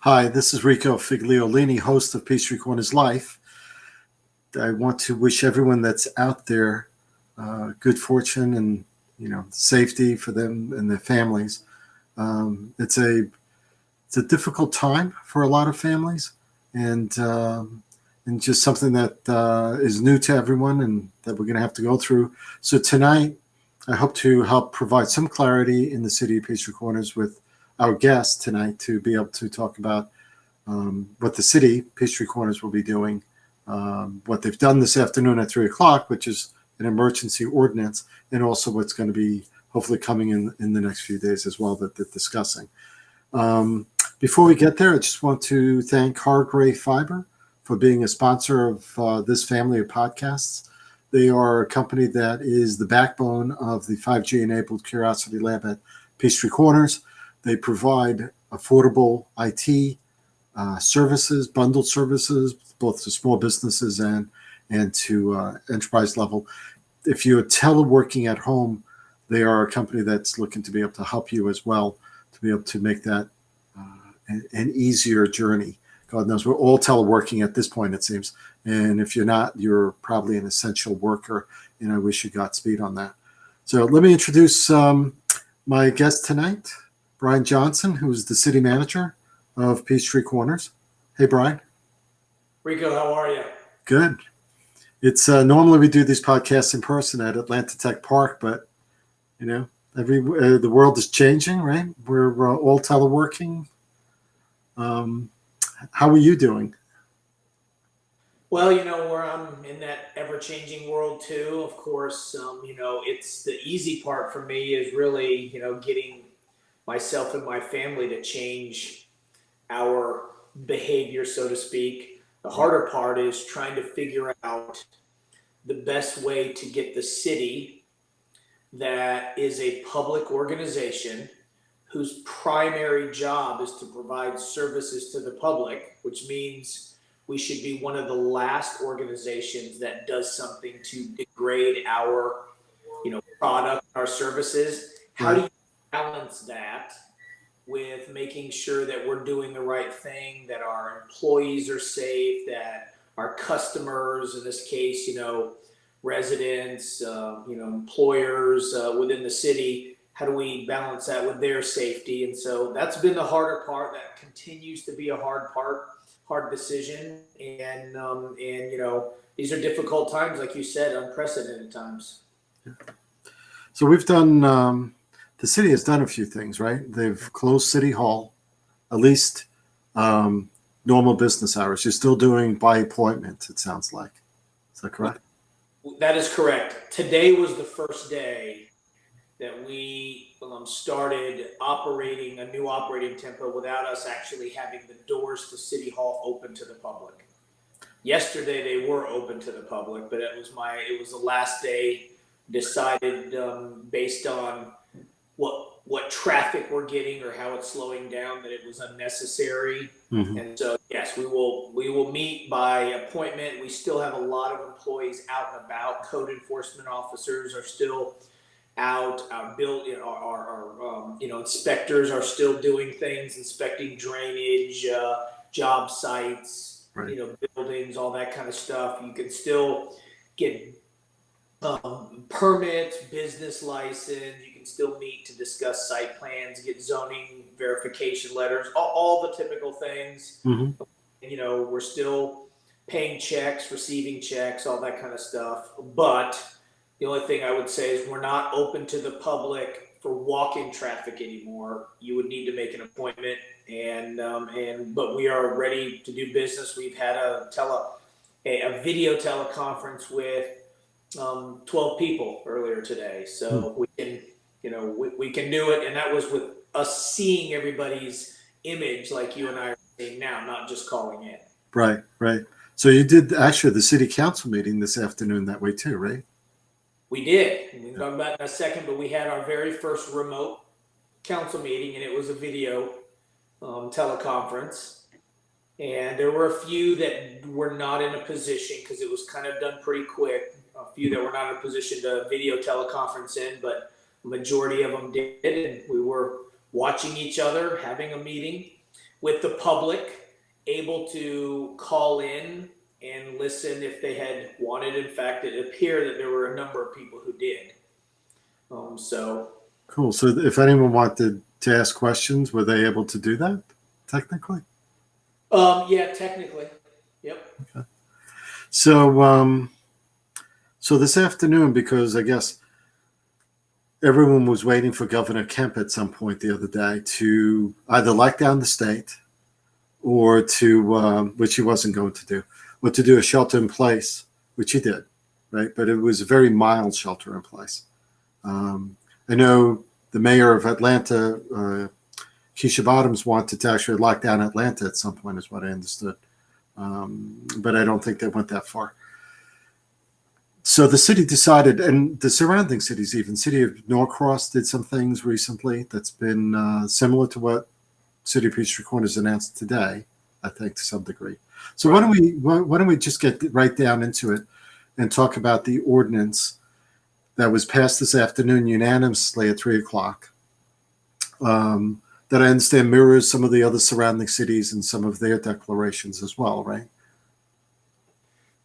Hi, this is Rico Figliolini, host of Peachtree Corners Life. I want to wish everyone that's out there good fortune and safety for them and their families. It's a difficult time for a lot of families, and just something that is new to everyone and that we're going to have to go through. So tonight, I hope to help provide some clarity in the city of Peachtree Corners with our guest tonight to be able to talk about what the city, Peachtree Corners, will be doing, what they've done this afternoon at 3 o'clock, which is an emergency ordinance, and also what's going to be hopefully coming in the next few days as well that they're discussing. Before we get there, I just want to thank Hargrave Fiber for being a sponsor of this family of podcasts. They are a company that is the backbone of the 5G-enabled Curiosity Lab at Peachtree Corners. They provide affordable IT services, bundled services, both to small businesses and to enterprise level. If you're teleworking at home, they are a company that's looking to be able to help you as well, to be able to make that an easier journey. God knows we're all teleworking at this point, it seems. And if you're not, you're probably an essential worker, and I wish you Godspeed on that. So let me introduce my guest tonight, Brian Johnson, who's the city manager of Peachtree Corners. Hey, Brian. Rico, how are you? Good. It's normally we do these podcasts in person at Atlanta Tech Park, but the world is changing, right? We're all teleworking. How are you doing? Well, where I'm in that ever-changing world too. Of course, it's the easy part for me is really, getting myself and my family to change our behavior, so to speak. The harder part is trying to figure out the best way to get the city, that is a public organization whose primary job is to provide services to the public, which means we should be one of the last organizations that does something to degrade our, product, our services. How do you balance that with making sure that we're doing the right thing, that our employees are safe, that our customers, in this case, residents, employers within the city, how do we balance that with their safety? And so that's been the harder part. That continues to be a hard decision. And these are difficult times, like you said, unprecedented times. So we've done, the city has done a few things, right? They've closed City Hall, at least normal business hours. You're still doing by appointment, it sounds like. Is that correct? That is correct. Today was the first day that we started operating a new operating tempo without us actually having the doors to City Hall open to the public. Yesterday they were open to the public, but it was the last day decided based on what traffic we're getting or how it's slowing down, that it was unnecessary. Mm-hmm. And so yes, we will meet by appointment. We still have a lot of employees out and about. Code enforcement officers are still out. Our inspectors are still doing things, inspecting drainage, job sites, buildings, all that kind of stuff. You can still get permits, business license. You can still meet to discuss site plans, get zoning verification letters, all the typical things. Mm-hmm. We're still paying checks, receiving checks, all that kind of stuff. But the only thing I would say is we're not open to the public for walk-in traffic anymore. You would need to make an appointment, but we are ready to do business. We've had a video teleconference with 12 people earlier today, so we can we can do it, and that was with us seeing everybody's image like you and I are seeing now, not just calling in. Right. So you did actually the city council meeting this afternoon that way too, right? We did. We can talk about it in a second, but we had our very first remote council meeting, and it was a video teleconference. And there were a few that were not in a position, because it was kind of done pretty quick. A few that were not in a position to video teleconference in, but the majority of them did. And we were watching each other, having a meeting. with the public able to call in and listen if they had wanted. In fact, it appeared that there were a number of people who did. So Cool. So if anyone wanted to ask questions, were they able to do that technically? yeah, technically, yep. Okay. So so this afternoon, because I guess everyone was waiting for Governor Kemp at some point the other day to either lock down the state or to, which he wasn't going to do, or to do a shelter in place, which he did, right? But it was a very mild shelter in place. I know the mayor of Atlanta, Keisha Bottoms, wanted to actually lock down Atlanta at some point, is what I understood. But I don't think they went that far. So the city decided, and the surrounding cities, even city of Norcross did some things recently that's been similar to what City of Peachtree Corners announced today, I think, to some degree. So why don't we just get right down into it and talk about the ordinance that was passed this afternoon unanimously at 3:00, that I understand mirrors some of the other surrounding cities and some of their declarations as well, right?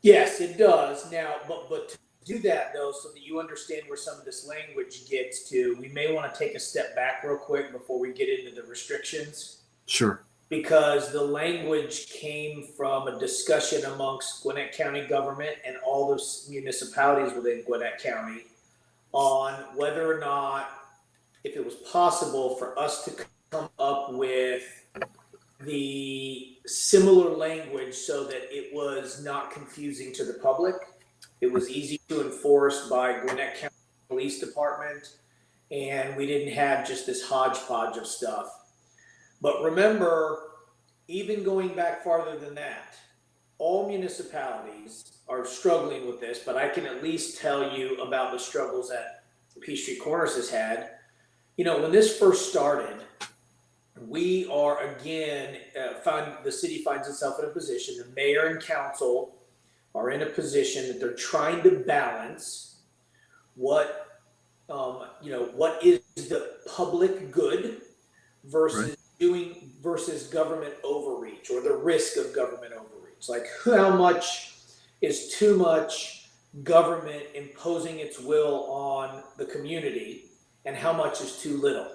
Yes, it does. Now, but to do that though, so that you understand where some of this language gets to, we may want to take a step back real quick before we get into the restrictions. Sure. Because the language came from a discussion amongst Gwinnett County government and all those municipalities within Gwinnett County on whether or not, if it was possible for us to come up with the similar language so that it was not confusing to the public. It was easy to enforce by Gwinnett County Police Department, and we didn't have just this hodgepodge of stuff. But remember, even going back farther than that, all municipalities are struggling with this, but I can at least tell you about the struggles that Peachtree Corners has had. You know, when this first started, we are again, the city finds itself in a position, the mayor and council are in a position that they're trying to balance what, what is the public good versus versus government overreach, or the risk of government overreach. Like, how much is too much government imposing its will on the community, and how much is too little?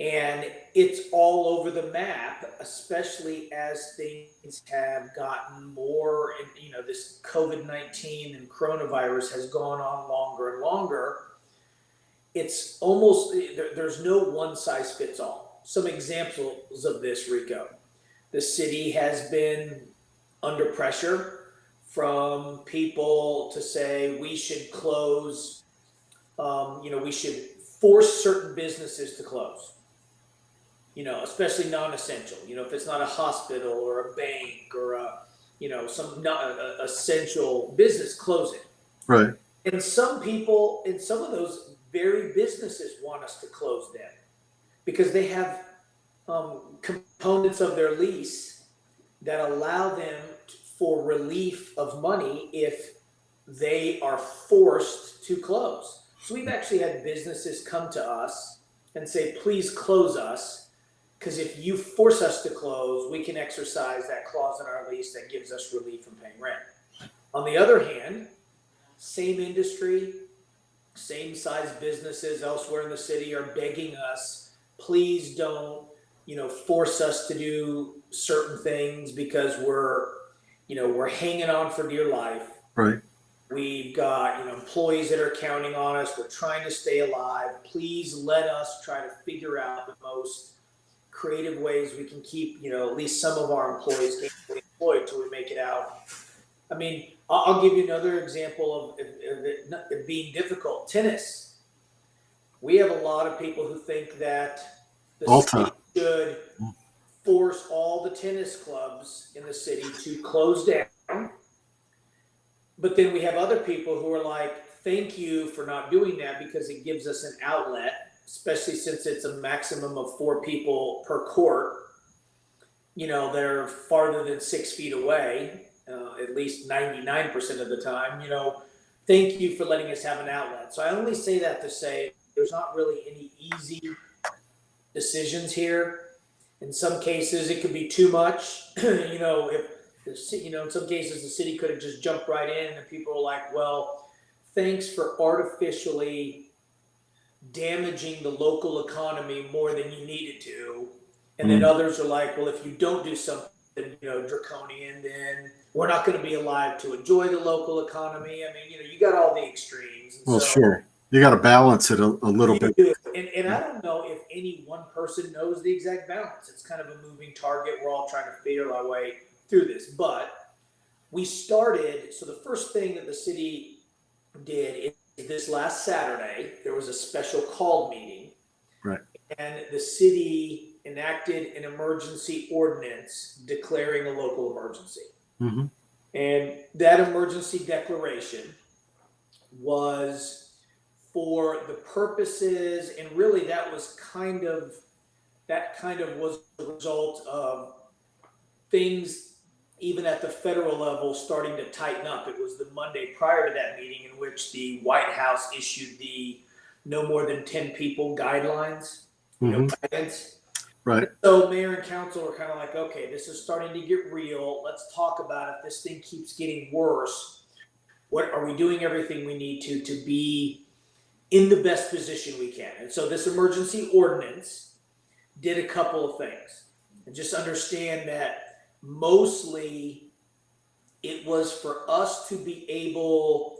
And it's all over the map, especially as things have gotten more, and this COVID-19 and coronavirus has gone on longer and longer. It's almost, there's no one size fits all. Some examples of this, Rico. The city has been under pressure from people to say we should close, we should force certain businesses to close. Especially non-essential. If it's not a hospital or a bank or some not essential business, close it. Right. And some people in some of those very businesses want us to close them because they have components of their lease that allow them for relief of money if they are forced to close. So we've actually had businesses come to us and say, please close us, because if you force us to close, we can exercise that clause in our lease that gives us relief from paying rent. On the other hand, same industry, same size businesses elsewhere in the city are begging us, please don't, force us to do certain things because we're hanging on for dear life. Right. We've got, employees that are counting on us. We're trying to stay alive. Please let us try to figure out the most creative ways we can keep, at least some of our employees employed till we make it out. I mean, I'll give you another example of it being difficult. Tennis. We have a lot of people who think that the city should force all the tennis clubs in the city to close down. But then we have other people who are like, thank you for not doing that because it gives us an outlet, especially since it's a maximum of 4 people per court. They're farther than 6 feet away, at least 99% of the time. Thank you for letting us have an outlet. So I only say that to say there's not really any easy decisions here. In some cases, it could be too much. If in some cases the city could have just jumped right in, and people are like, "Well, thanks for artificially damaging the local economy more than you needed to." And then Mm. others are like, "Well, if you don't do something, draconian, then we're not going to be alive to enjoy the local economy." I mean, you got all the extremes, and Well, so sure. You got to balance it a little you bit. do. And I don't know if any one person knows the exact balance. It's kind of a moving target. We're all trying to figure our way through this. But we started, so the first thing that the city did is this last Saturday, there was a special called meeting, Right. and the city enacted an emergency ordinance declaring a local emergency. Mm-hmm. And that emergency declaration was for the purposes, and really that kind of was the result of things even at the federal level starting to tighten up. It was the Monday prior to that meeting in which the White House issued the no more than 10 people guidelines, guidance. Right. So mayor and council were kind of like, okay, this is starting to get real. Let's talk about if this thing keeps getting worse. What are we doing everything we need to be in the best position we can? And so this emergency ordinance did a couple of things. And just understand that mostly it was for us to be able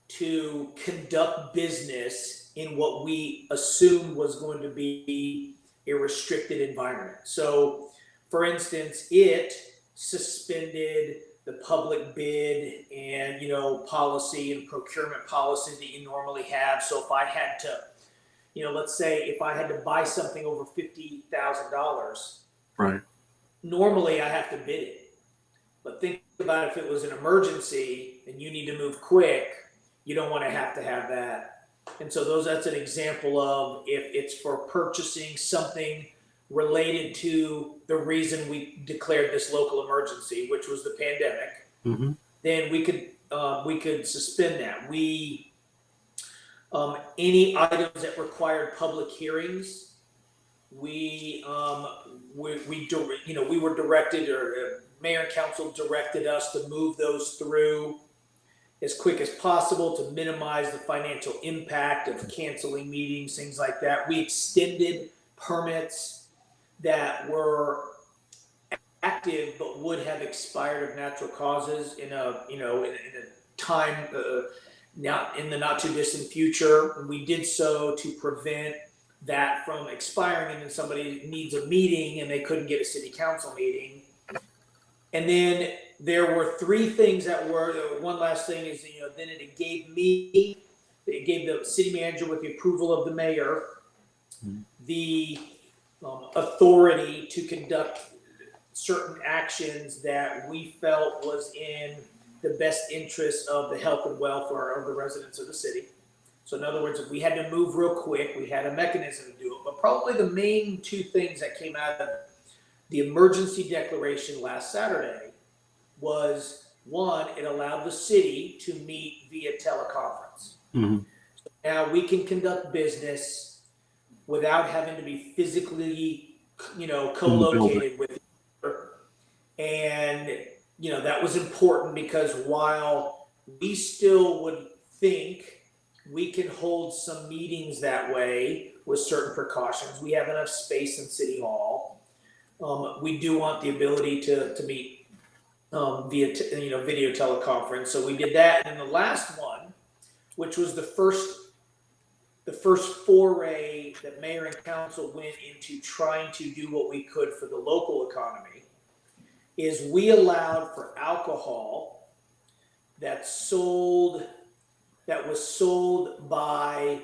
to conduct business in what we assumed was going to be a restricted environment. So, for instance, it suspended the public bid and policy and procurement policy that you normally have. So if I had to, let's say if I had to buy something over $50,000, Right. normally I have to bid it. But think about if it was an emergency and you need to move quick, you don't want to have that. And so that's an example of if it's for purchasing something related to the reason we declared this local emergency, which was the pandemic, Mm-hmm. then we could suspend that. Any items that required public hearings, we were directed, or mayor and council directed us to move those through as quick as possible to minimize the financial impact of canceling meetings, things like that. We extended permits that were active but would have expired of natural causes in a time not in the not too distant future. We did so to prevent that from expiring, and then somebody needs a meeting and they couldn't get a city council meeting. And then there were three things that were, one last thing is, then it gave the city manager, with the approval of the mayor, the authority to conduct certain actions that we felt was in the best interest of the health and welfare of the residents of the city. So in other words, if we had to move real quick, we had a mechanism to do it. But probably the main two things that came out of the emergency declaration last Saturday was, one, it allowed the city to meet via teleconference. Mm-hmm. So now we can conduct business without having to be physically, co-located with each other. And, that was important because while we still would think we can hold some meetings that way with certain precautions, we have enough space in City Hall. We do want the ability to meet via video teleconference. So we did that, and then the last one, which was the first foray that mayor and council went into trying to do what we could for the local economy, is we allowed for alcohol that was sold by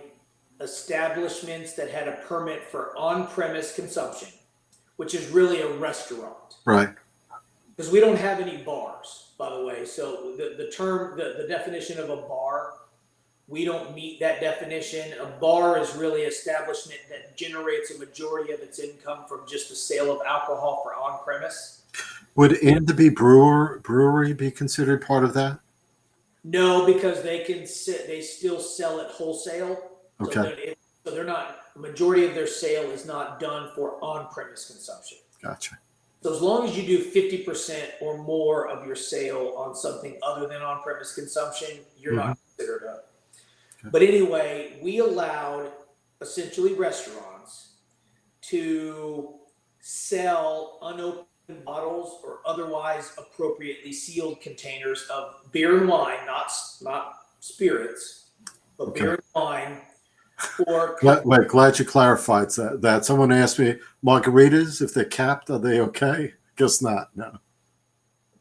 establishments that had a permit for on-premise consumption, which is really a restaurant. Right. Because we don't have any bars, by the way. So the definition of a bar, we don't meet that definition. A bar is really an establishment that generates a majority of its income from just the sale of alcohol for on-premise. Would Andaby Brewery be considered part of that? No, because they still sell it wholesale. Okay. So they're not. a majority of their sale is not done for on-premise consumption. Gotcha. So as long as you do 50% or more of your sale on something other than on-premise consumption, you're not considered a. Okay. But anyway, we allowed essentially restaurants to sell unopened bottles or otherwise appropriately sealed containers of beer and wine, not spirits, but beer and wine. Glad you clarified that. Someone asked me, margaritas, if they're capped, are they okay? Guess not. No.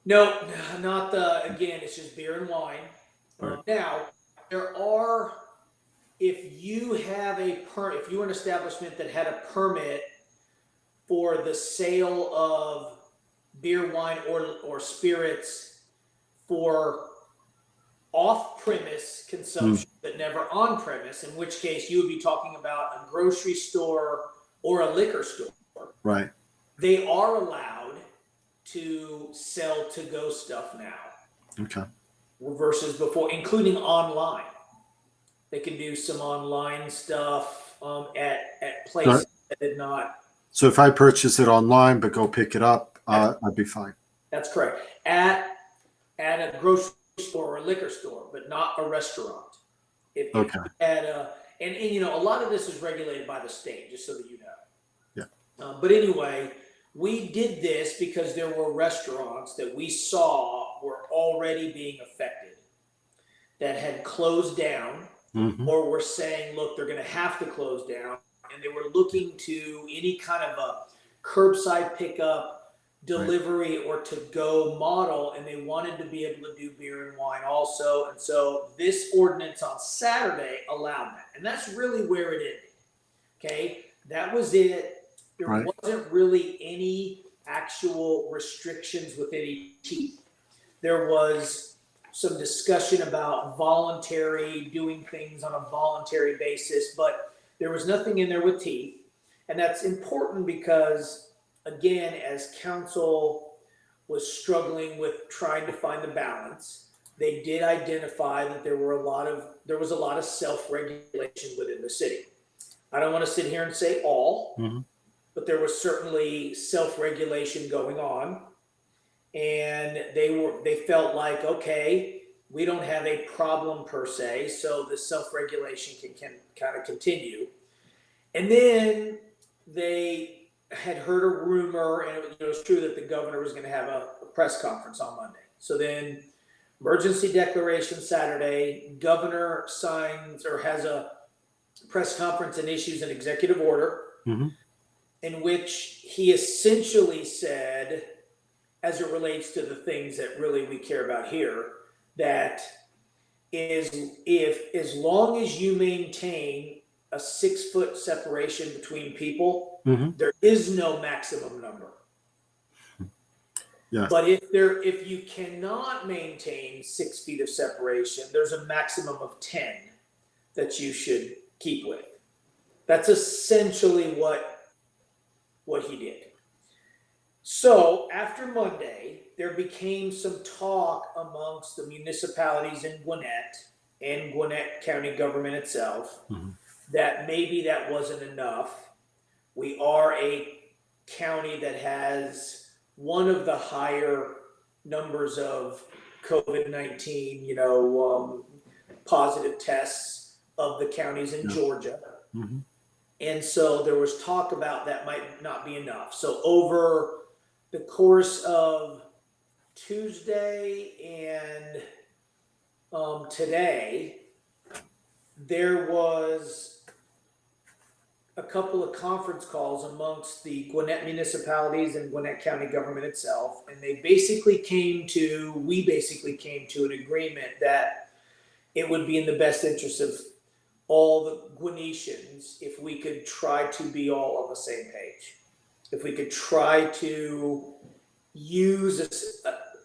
No, not again, it's just beer and wine. Right. Now, there are, if you're an establishment that had a permit for the sale of beer, wine, or spirits for off-premise consumption, but never on-premise, in which case you would be talking about a grocery store or a liquor store. Right. They are allowed to sell to-go stuff now. Okay. Versus before, including online. They can do some online stuff at places that did not. So if I purchase it online but go pick it up, I'd be fine. That's correct. At a grocery store or a liquor store, but not a restaurant. Okay. And you know, a lot of this is regulated by the state, just so that you know. Yeah. But anyway, we did this because there were restaurants that we saw were already being affected, that had closed down, or were saying, look, they're going to have to close down, and they were looking to any kind of a curbside pickup, delivery, or to-go model, and they wanted to be able to do beer and wine also. And so this ordinance on Saturday allowed that, and that's really where it ended. Okay, that was it. There wasn't really any actual restrictions with any teeth. There was some discussion about doing things on a voluntary basis, but there was nothing in there with teeth. And that's important because, again, as council was struggling with trying to find the balance, they did identify that there was a lot of self-regulation within the city. I don't want to sit here and say all, but there was certainly self-regulation going on, and they felt like, okay, we don't have a problem per se, so the self-regulation can kind of continue. And then they had heard a rumor, and it was true that the governor was going to have a press conference on Monday. So then emergency declaration Saturday, governor signs or has a press conference and issues an executive order in which he essentially said, as it relates to the things that really we care about here, that if as long as you maintain a 6-foot separation between people, there is no maximum number. Yeah. But if you cannot maintain 6 feet of separation, there's a maximum of 10 that you should keep with. That's essentially what he did. So after Monday, there became some talk amongst the municipalities in Gwinnett and Gwinnett County government itself that maybe that wasn't enough. We are a county that has one of the higher numbers of COVID-19, positive tests of the counties in Georgia. And so there was talk about that might not be enough. So over the course of Tuesday and today, there was a couple of conference calls amongst the Gwinnett municipalities and Gwinnett County government itself, and we basically came to an agreement that it would be in the best interest of all the Gwinnetians if we could try to be all on the same page. If we could try to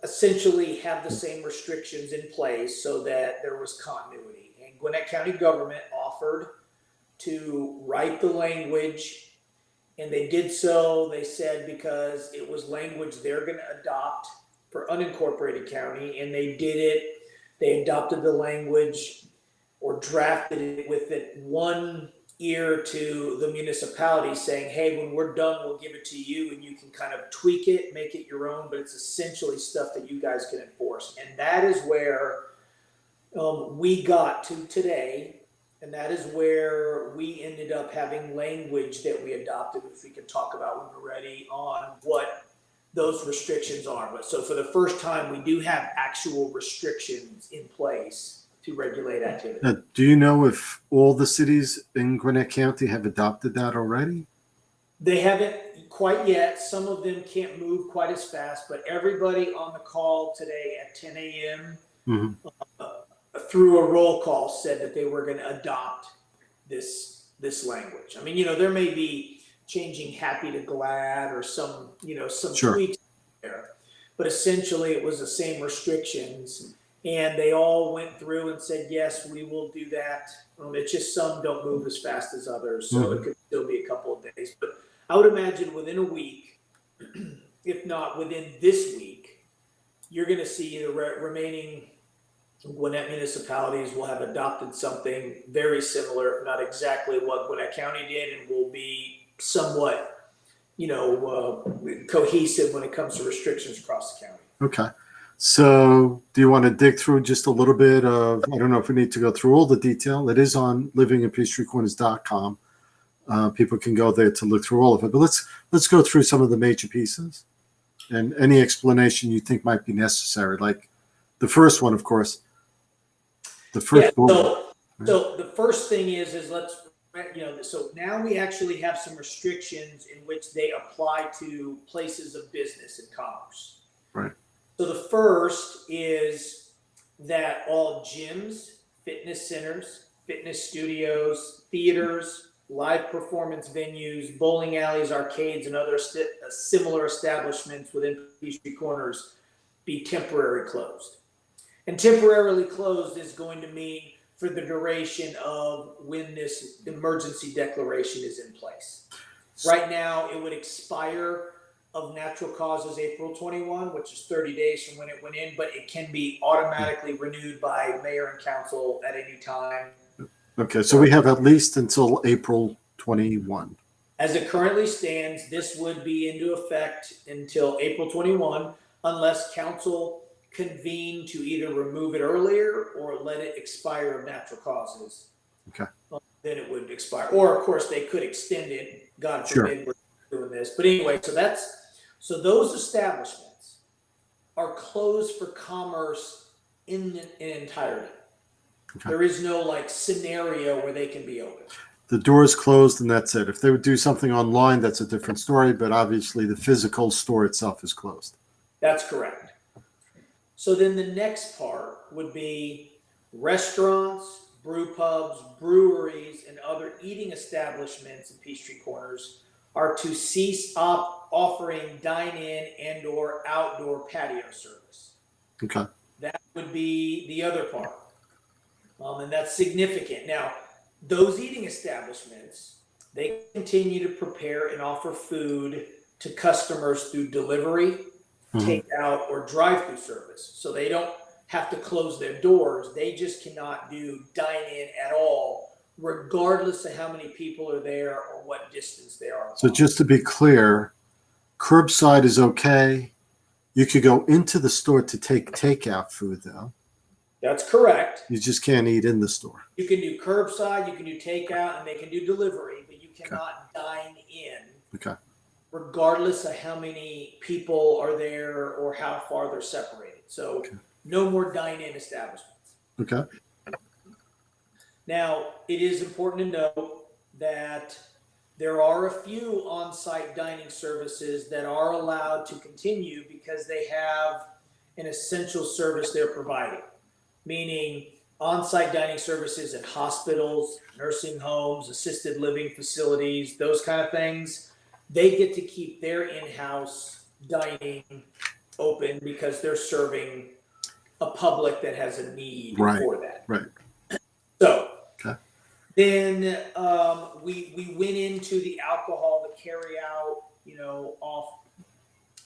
essentially have the same restrictions in place so that there was continuity. And Gwinnett County government offered to write the language, and they did so, they said, because it was language they're going to adopt for unincorporated county, and they did it. They adopted the language or drafted it with it one ear to the municipality saying, hey, when we're done, we'll give it to you and you can kind of tweak it, make it your own, but it's essentially stuff that you guys can enforce. And that is where we got to today. And that is where we ended up having language that we adopted, which we can talk about when we're ready, on what those restrictions are. But so for the first time, we do have actual restrictions in place to regulate activity. Now, do you know if all the cities in Gwinnett County have adopted that already? They haven't quite yet. Some of them can't move quite as fast, but everybody on the call today at 10 a.m. Through a roll call said that they were going to adopt this language. I mean, there may be changing happy to glad or some Sure. tweaks there, but essentially it was the same restrictions, and they all went through and said, yes, we will do that. It's just some don't move as fast as others, so it could still be a couple of days. But I would imagine within a week, if not within this week, you're going to see the remaining Gwinnett municipalities will have adopted something very similar, not exactly what Gwinnett County did, and will be somewhat, cohesive when it comes to restrictions across the county. Okay. So do you want to dig through just a little bit of, I don't know if we need to go through all the detail. It is on livinginpeachtreecorners.com. People can go there to look through all of it, but let's go through some of the major pieces and any explanation you think might be necessary. Like the first one, of course, the first so the first thing is so now we actually have some restrictions in which they apply to places of business and commerce. Right. So the first is that all gyms, fitness centers, fitness studios, theaters, live performance venues, bowling alleys, arcades, and other similar establishments within Peachtree Corners be temporarily closed. And temporarily closed is going to mean for the duration of when this emergency declaration is in place. Right now, it would expire of natural causes April 21, which is 30 days from when it went in, but it can be automatically renewed by mayor and council at any time. Okay, so we have at least until April 21. As it currently stands, this would be into effect until April 21, unless council convene to either remove it earlier or let it expire of natural causes. Okay. Then it would expire. Or, of course, they could extend it. God forbid we're doing this. But anyway, so those establishments are closed for commerce in entirety. Okay. There is no scenario where they can be open. The door is closed and that's it. If they would do something online, that's a different story, but obviously the physical store itself is closed. That's correct. So then the next part would be restaurants, brew pubs, breweries, and other eating establishments in Peachtree Corners are to cease offering dine-in and or outdoor patio service. Okay. That would be the other part. And that's significant. Now, those eating establishments, they continue to prepare and offer food to customers through delivery, takeout, or drive-through service. So they don't have to close their doors. They just cannot do dine-in at all, regardless of how many people are there or what distance they are. So just to be clear, curbside is okay. You could go into the store to take takeout food, though. That's correct. You just can't eat in the store. You can do curbside, you can do takeout, and they can do delivery, but you cannot dine in. Okay. Regardless of how many people are there or how far they're separated. So no more dine-in establishments. Okay. Now, it is important to note that there are a few on-site dining services that are allowed to continue because they have an essential service they're providing, meaning on-site dining services at hospitals, nursing homes, assisted living facilities, those kind of things. They get to keep their in-house dining open because they're serving a public that has a need for that. Right. So then we went into the alcohol, the carry out,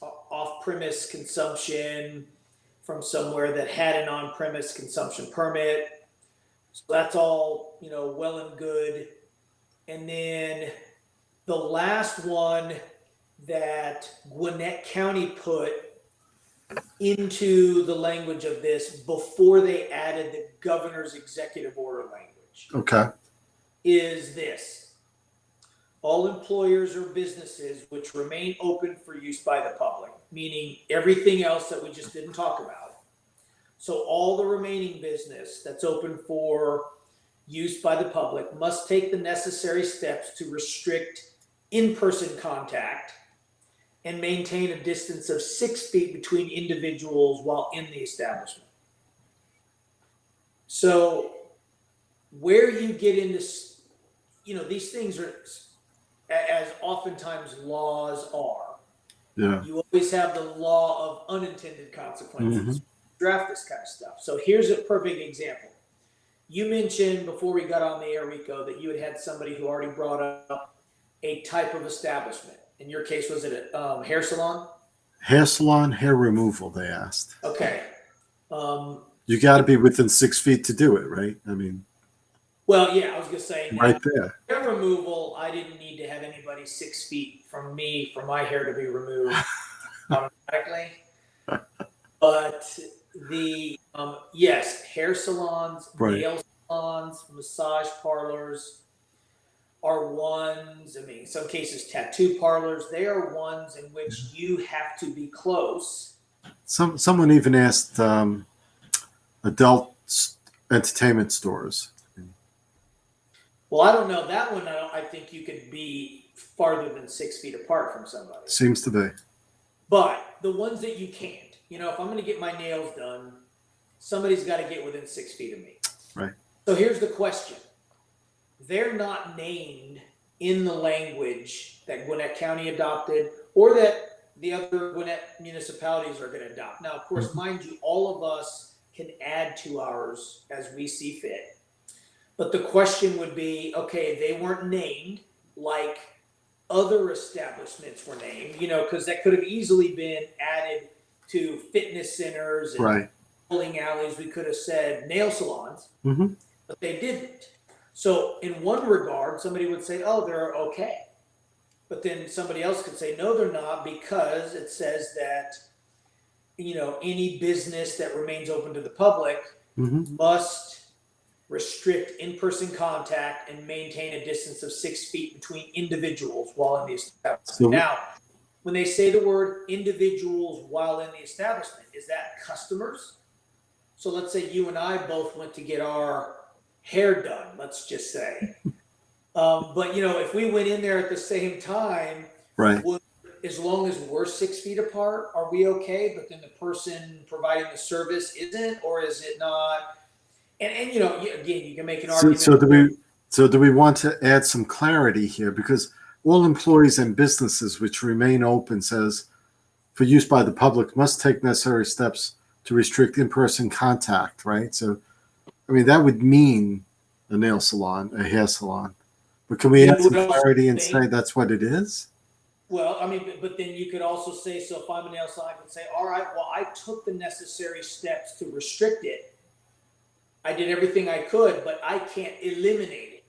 off-premise consumption from somewhere that had an on-premise consumption permit. So that's all, well and good. And then the last one that Gwinnett County put into the language of this before they added the governor's executive order language Okay. is this: all employers or businesses which remain open for use by the public, meaning everything else that we just didn't talk about. So all the remaining business that's open for use by the public must take the necessary steps to restrict in-person contact and maintain a distance of 6 feet between individuals while in the establishment. So where you get into, these things are, as oftentimes laws are, Yeah. you always have the law of unintended consequences. Mhm. Draft this kind of stuff. So here's a perfect example. You mentioned before we got on the air, Rico, that you had somebody who already brought up a type of establishment. In your case, was it a hair salon? Hair salon, hair removal, they asked. Okay. You got to be within 6 feet to do it, right? I mean, Well, yeah, I was going to say, right there. hair removal, I didn't need to have anybody 6 feet from me for my hair to be removed automatically. But yes, hair salons, Right. nail salons, massage parlors are ones, I mean, in some cases tattoo parlors, they are ones in which you have to be close. Someone even asked adult entertainment stores. Well, I don't know. That one, I think you could be farther than 6 feet apart from somebody. Seems to be. But the ones that you can't, if I'm going to get my nails done, somebody's got to get within 6 feet of me. Right. So here's the question. They're not named in the language that Gwinnett County adopted or that the other Gwinnett municipalities are going to adopt. Now, of course, mind you, all of us can add to ours as we see fit. But the question would be, okay, they weren't named like other establishments were named, because that could have easily been added to fitness centers and Right. bowling alleys. We could have said nail salons, Mm-hmm. but they didn't. So in one regard, somebody would say, oh, they're okay. But then somebody else could say, no, they're not, because it says that, any business that remains open to the public Mm-hmm. must restrict in-person contact and maintain a distance of 6 feet between individuals while in the establishment. So- Now, when they say the word individuals while in the establishment, is that customers? So let's say you and I both went to get our hair done, let's just say. But if we went in there at the same time, Right. as long as we're 6 feet apart, are we okay? But then the person providing the service isn't, or is it not? And again, you can make an argument. So do we want to add some clarity here? Because all employees and businesses which remain open says for use by the public must take necessary steps to restrict in-person contact, right? So, I mean, that would mean a nail salon, a hair salon. But can we add some clarity and say that's what it is? Well, I mean, but then you could also say, so if I'm a nail salon, I could say, all right, well, I took the necessary steps to restrict it. I did everything I could, but I can't eliminate it.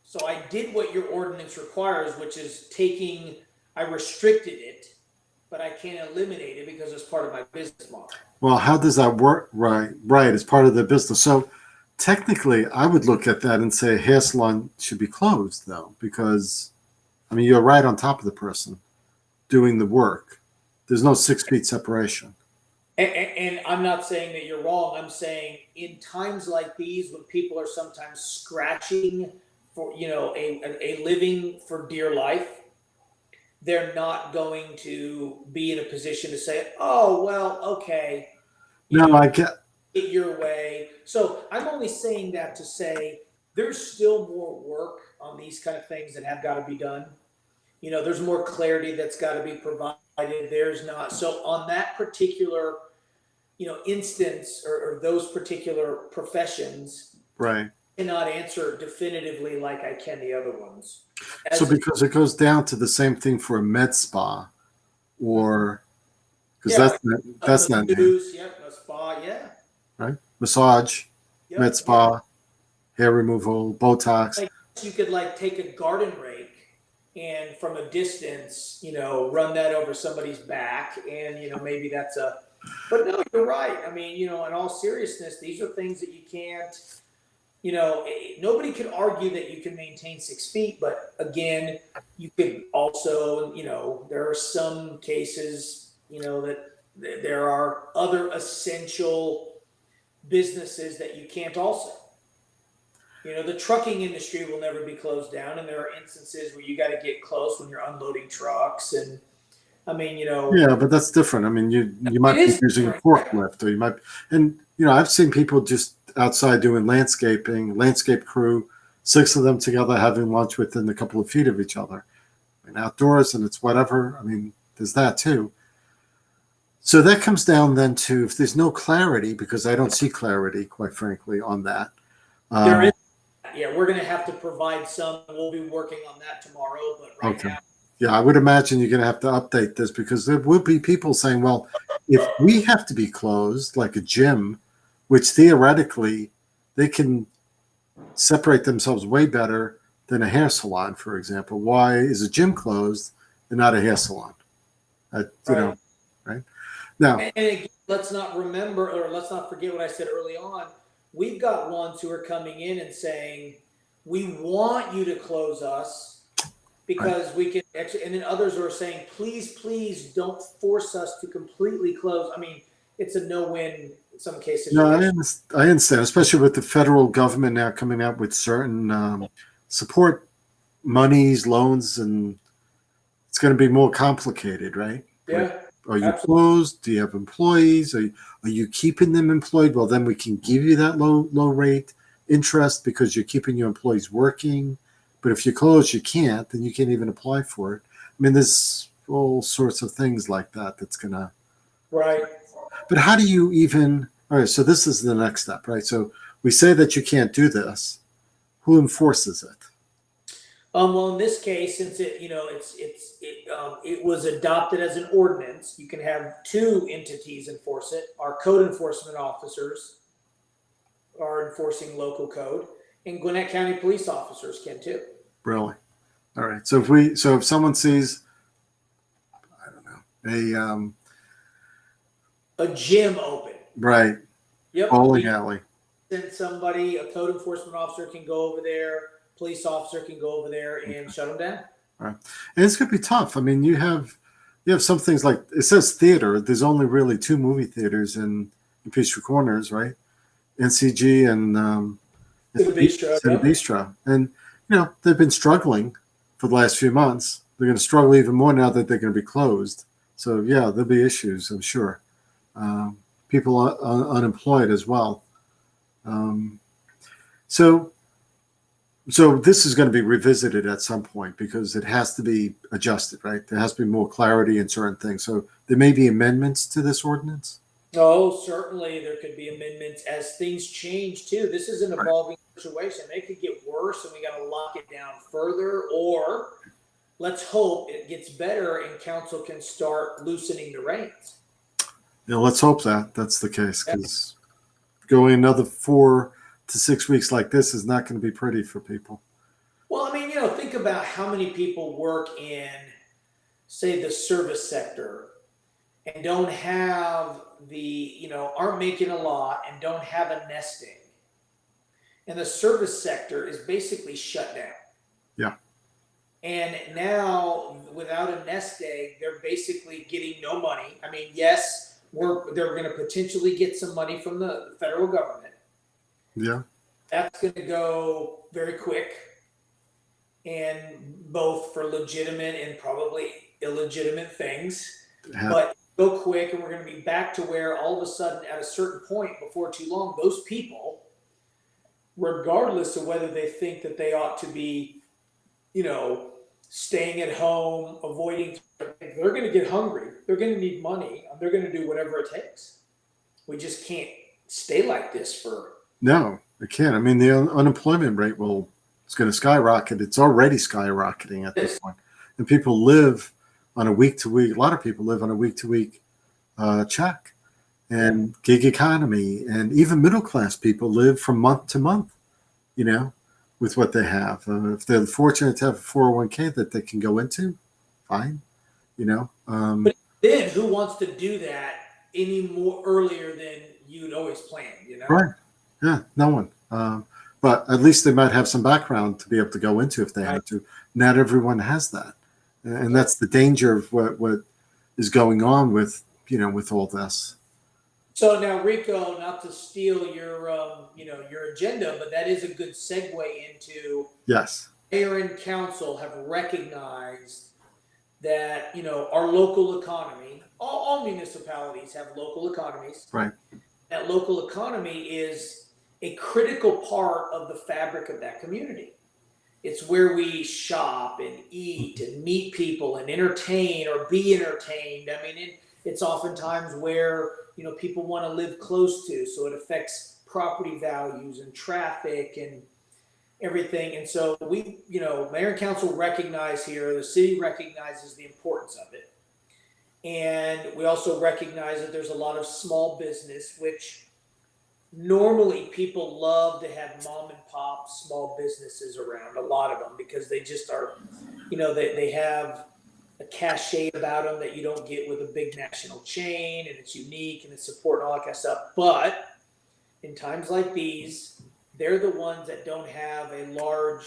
So I did what your ordinance requires, which is I restricted it, but I can't eliminate it because it's part of my business model. Well, how does that work? Right, it's part of the business. So technically, I would look at that and say hair salon should be closed, though, because, I mean, you're right on top of the person doing the work. There's no 6 feet separation. And I'm not saying that you're wrong. I'm saying in times like these, when people are sometimes scratching for a living for dear life, they're not going to be in a position to say, "Oh, well, okay." I get it your way. So I'm only saying that to say there's still more work on these kind of things that have got to be done. There's more clarity that's got to be provided. There's not. So on that particular instance or those particular professions, right. I cannot answer definitively like I can the other ones. So because it goes down to the same thing for a med spa, or because that's not named. Yep, a spa, yeah. Right? Massage, Yep, med spa, hair removal, Botox. you could like take a garden rake and from a distance, run that over somebody's back, and maybe that's a. But no, you're right. I mean, in all seriousness, these are things that you can't. Nobody could argue that you can maintain 6 feet, but again, you could also, there are some cases, that there are other essential businesses that you can't also. The trucking industry will never be closed down, and there are instances where you got to get close when you're unloading trucks. And I mean, Yeah, but that's different. I mean, you might be using a forklift, or you might, and I've seen people just outside doing landscape crew, 6 of them together having lunch within a couple of feet of each other, and outdoors, and it's whatever. I mean, there's that too. So that comes down then to, if there's no clarity, because I don't see clarity, quite frankly, on that. There is. Yeah, we're going to have to provide some. We'll be working on that tomorrow, but right now. Yeah, I would imagine you're going to have to update this, because there will be people saying, well, if we have to be closed, like a gym, which theoretically they can separate themselves way better than a hair salon, for example. Why is a gym closed and not a hair salon? Right? Now, and again, let's not forget what I said early on. We've got ones who are coming in and saying, we want you to close us because we can actually, and then others are saying, please don't force us to completely close. I mean, it's a no-win in some cases. No, I understand, especially with the federal government now coming out with certain support monies, loans, and it's going to be more complicated, right? Yeah. Are you closed? Do you have employees? Are you keeping them employed? Well, then we can give you that low rate interest because you're keeping your employees working. But if you close, you can't, then you can't even apply for it. I mean, there's all sorts of things like that that's going to. Right. But how do you even, all right, so this is the next step, right? So we say that you can't do this. Who enforces it? Well, in this case, since it was adopted as an ordinance, you can have 2 entities enforce it. Our code enforcement officers are enforcing local code, and Gwinnett County police officers can too. Really? All right. So if someone sees, I don't know, a gym open, right? Yep. Bowling alley. Then somebody, a code enforcement officer, can go over there. Police officer can go over there and shut them down. Right. And it's going to be tough. I mean, you have some things like, it says theater. There's only really 2 movie theaters in Peachtree Corners, right? NCG and Bistro. And, they've been struggling for the last few months. They're going to struggle even more now that they're going to be closed. So, yeah, there'll be issues, I'm sure. People are unemployed as well. So this is going to be revisited at some point because it has to be adjusted, right? There has to be more clarity in certain things. So there may be amendments to this ordinance. Oh, certainly there could be amendments as things change too. This is an evolving situation. They could get worse and we got to lock it down further, or let's hope it gets better and council can start loosening the reins. Yeah, let's hope that that's the case, because going another 4 to 6 weeks like this is not going to be pretty for people. Well, I mean, think about how many people work in, say, the service sector and don't have aren't making a lot and don't have a nest egg. And the service sector is basically shut down. Yeah. And now without a nest egg, they're basically getting no money. I mean, yes, they're going to potentially get some money from the federal government. Yeah. That's going to go very quick, and both for legitimate and probably illegitimate things, but go quick. And we're going to be back to where all of a sudden at a certain point before too long, those people, regardless of whether they think that they ought to be, staying at home, avoiding, they're going to get hungry. They're going to need money. And they're going to do whatever it takes. We just can't stay like this for. No, it can't. I mean, the unemployment rate it's going to skyrocket. It's already skyrocketing at this point. And people live on a week-to-week. A lot of people live on a week-to-week check. And gig economy, and even middle-class people live from month to month, with what they have. If they're fortunate to have a 401k that they can go into, fine. But then who wants to do that any more earlier than you'd always planned? Right. Yeah, no one. But at least they might have some background to be able to go into if they have to. Not everyone has that. And that's the danger of what is going on with, with all this. So now, Rico, not to steal your agenda, but that is a good segue into Yes. mayor and council have recognized that, our local economy, all municipalities have local economies. Right. That local economy is a critical part of the fabric of that community. It's where we shop and eat and meet people and entertain or be entertained. I mean, it's oftentimes where, people want to live close to, so it affects property values and traffic and everything. And so we, mayor and council recognize here, the city recognizes the importance of it. And we also recognize that there's a lot of small business, which normally people love to have mom and pop small businesses around, a lot of them, because they just are, they have a cachet about them that you don't get with a big national chain, and it's unique and it's support and all that kind of stuff. But in times like these, they're the ones that don't have a large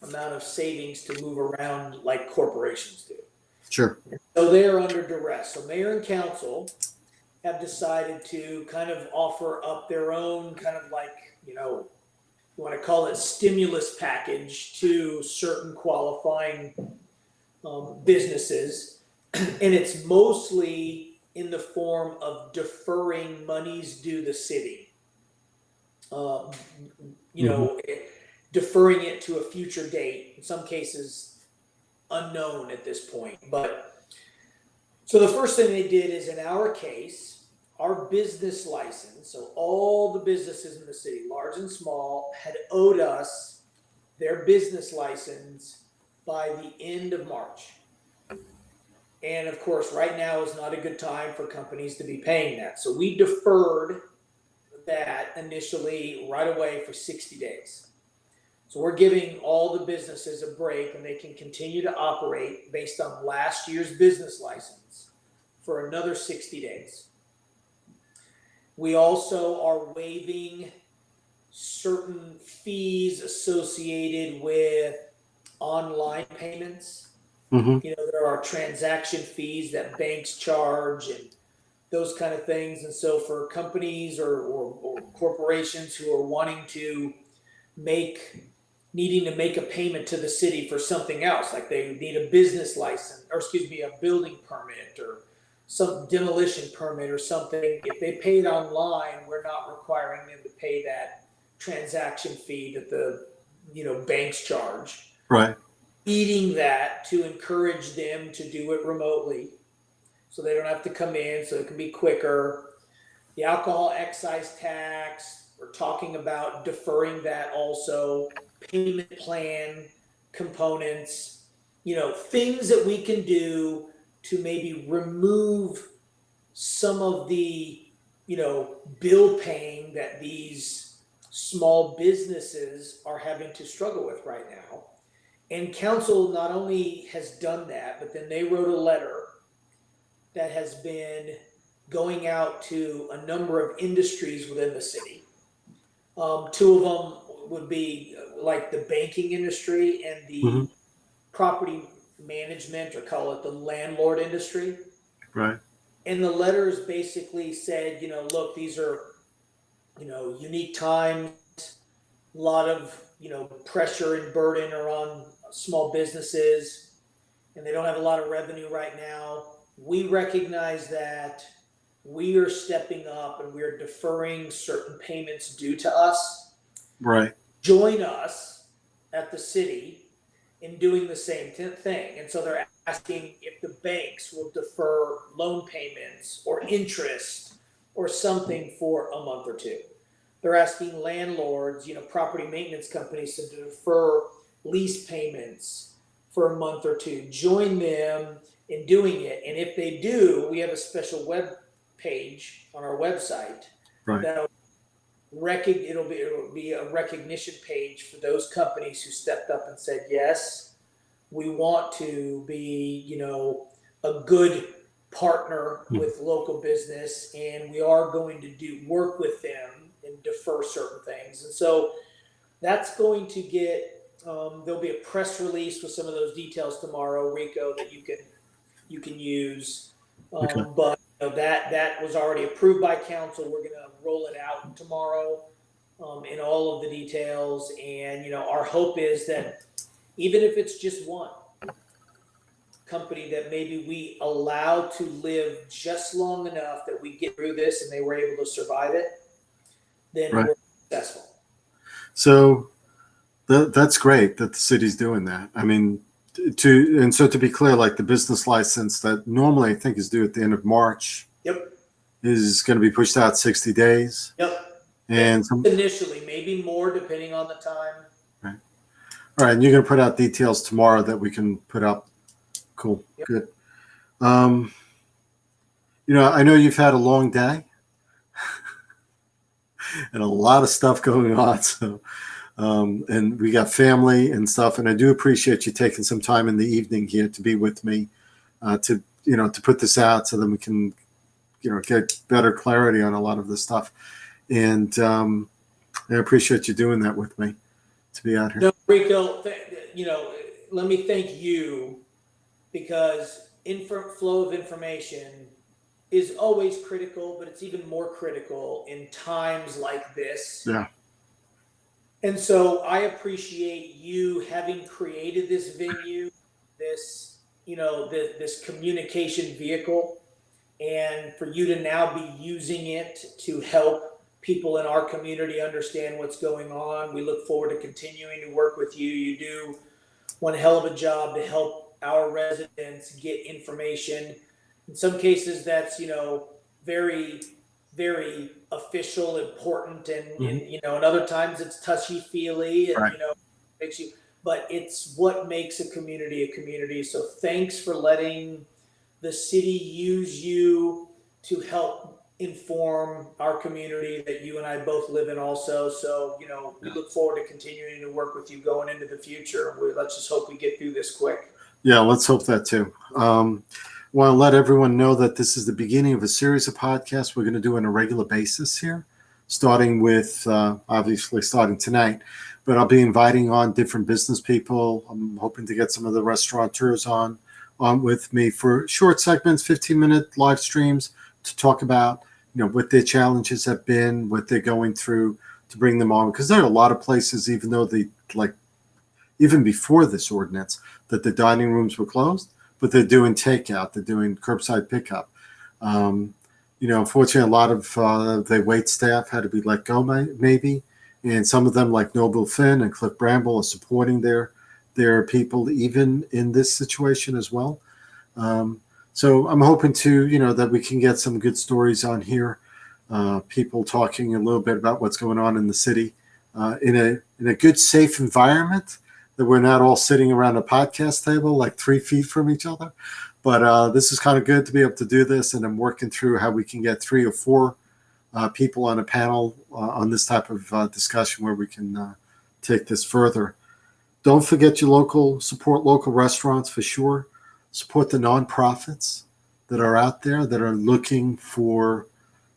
amount of savings to move around like corporations do. Sure. So they are under duress. So mayor and council have decided to kind of offer up their own kind of like, you want to call it stimulus package to certain qualifying businesses. And it's mostly in the form of deferring monies due the city. Deferring it to a future date, in some cases unknown at this point. But so the first thing they did is, in our case, our business license, so all the businesses in the city, large and small, had owed us their business license by the end of March. And of course, right now is not a good time for companies to be paying that. So we deferred that initially right away for 60 days. So we're giving all the businesses a break, and they can continue to operate based on last year's business license for another 60 days. We also are waiving certain fees associated with online payments. Mm-hmm. There are transaction fees that banks charge and those kind of things. And so for companies or corporations who are needing to make a payment to the city for something else, like they need a business license, a building permit or some demolition permit or something, if they pay it online, we're not requiring them to pay that transaction fee that the banks charge. Right. Eating that to encourage them to do it remotely, so they don't have to come in, so it can be quicker. The alcohol excise tax, we're talking about deferring that also. Payment plan components, things that we can do to maybe remove some of the, bill paying that these small businesses are having to struggle with right now. And council not only has done that, but then they wrote a letter that has been going out to a number of industries within the city. Two of them would be like the banking industry and the property management, or call it the landlord industry. Right. And the letters basically said, look, these are, unique times, a lot of, pressure and burden are on small businesses, and they don't have a lot of revenue right now. We recognize that. We are stepping up and we're deferring certain payments due to us. Right. Join us at the city in doing the same thing. And so they're asking if the banks will defer loan payments or interest or something for a month or two. They're asking landlords, property maintenance companies, to defer lease payments for a month or two. Join them in doing it. And if they do, we have a special web page on our website. Right. That it'll be a recognition page for those companies who stepped up and said, yes, we want to be, a good partner with local business, and we are going to do work with them and defer certain things. And so that's going to get, there'll be a press release with some of those details tomorrow, Rico, that you can use. Okay. But that was already approved by council. We're going to roll it out tomorrow, in all of the details. And our hope is that even if it's just one company that maybe we allow to live just long enough that we get through this and they were able to survive it, then Right. we're successful. So that's great that the city's doing that. I mean, to be clear, like the business license that normally I think is due at the end of March. Yep. Is going to be pushed out 60 days. Yep. And initially, maybe more depending on the time. Right. All right. And you're going to put out details tomorrow that we can put up. Cool. Yep. Good. I know you've had a long day and a lot of stuff going on. So, and we got family and stuff. And I do appreciate you taking some time in the evening here to be with me, to put this out so that we can, get better clarity on a lot of this stuff. And I appreciate you doing that with me to be out here. No, Rico, let me thank you, because flow of information is always critical, but it's even more critical in times like this. Yeah. And so I appreciate you having created this venue, this communication vehicle, and for you to now be using it to help people in our community understand what's going on. We look forward to continuing to work with you. You do one hell of a job to help our residents get information. In some cases, that's, very, very official, important, and in other times it's touchy feely, and, Right. makes you, but it's what makes a community a community. So thanks for letting the city use you to help inform our community that you and I both live in also. So, we look forward to continuing to work with you going into the future. Let's just hope we get through this quick. Yeah, let's hope that too. Want to let everyone know that this is the beginning of a series of podcasts we're going to do on a regular basis here, starting with, obviously starting tonight, but I'll be inviting on different business people. I'm hoping to get some of the restaurateurs on with me for short segments, 15-minute live streams to talk about, what their challenges have been, what they're going through, to bring them on. Because there are a lot of places, even though even before this ordinance, that the dining rooms were closed, but they're doing takeout, they're doing curbside pickup. Unfortunately, a lot of the wait staff had to be let go, maybe. And some of them, like Noble Finn and Cliff Bramble, are supporting their people even in this situation as well. So I'm hoping to, that we can get some good stories on here, people talking a little bit about what's going on in the city, in a good, safe environment, that we're not all sitting around a podcast table like 3 feet from each other. But this is kind of good to be able to do this, and I'm working through how we can get 3 or 4 people on a panel on this type of discussion where we can take this further. Don't forget support local restaurants for sure. Support the nonprofits that are out there that are looking for,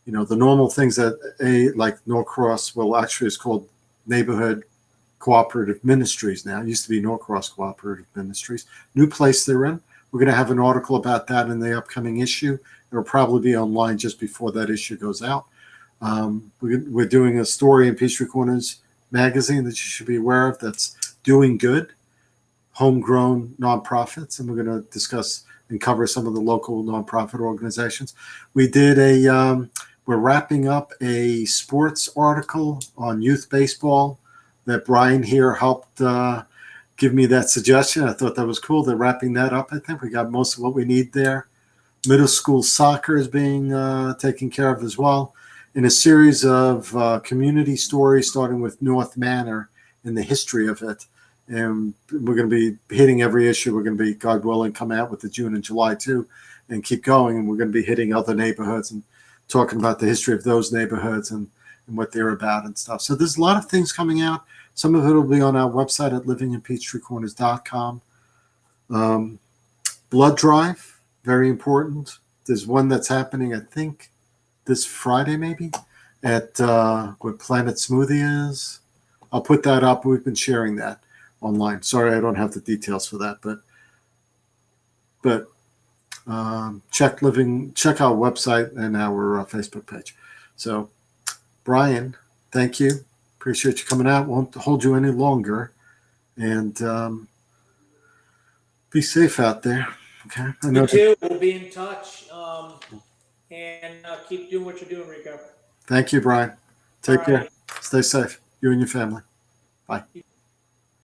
the normal things that like Norcross, well, actually it's called Neighborhood Cooperative Ministries now. It used to be Norcross Cooperative Ministries. New place they're in. We're going to have an article about that in the upcoming issue. It'll probably be online just before that issue goes out. We're doing a story in Peachtree Corners magazine that you should be aware of that's doing good, homegrown nonprofits, and we're going to discuss and cover some of the local nonprofit organizations. We're wrapping up a sports article on youth baseball that Brian here helped give me that suggestion. I thought that was cool. They're wrapping that up. I think we got most of what we need there. Middle school soccer is being taken care of as well, in a series of community stories, starting with North Manor and the history of it. And we're going to be hitting every issue. We're going to be, God willing, come out with the June and July too, and keep going. And we're going to be hitting other neighborhoods and talking about the history of those neighborhoods and and what they're about and stuff. So there's a lot of things coming out. Some of it will be on our website at livinginpeachtreecorners.com. Blood drive, very important. There's one that's happening, I think, this Friday maybe, at what Planet Smoothie is. I'll put that up. We've been sharing that online. Sorry, I don't have the details for that, but check our website and our Facebook page. So, Brian, thank you. Appreciate you coming out. Won't hold you any longer, and be safe out there. Okay. You too. We'll be in touch, and keep doing what you're doing, Rico. Thank you, Brian. Take All care. right. Stay safe. You and your family. Bye.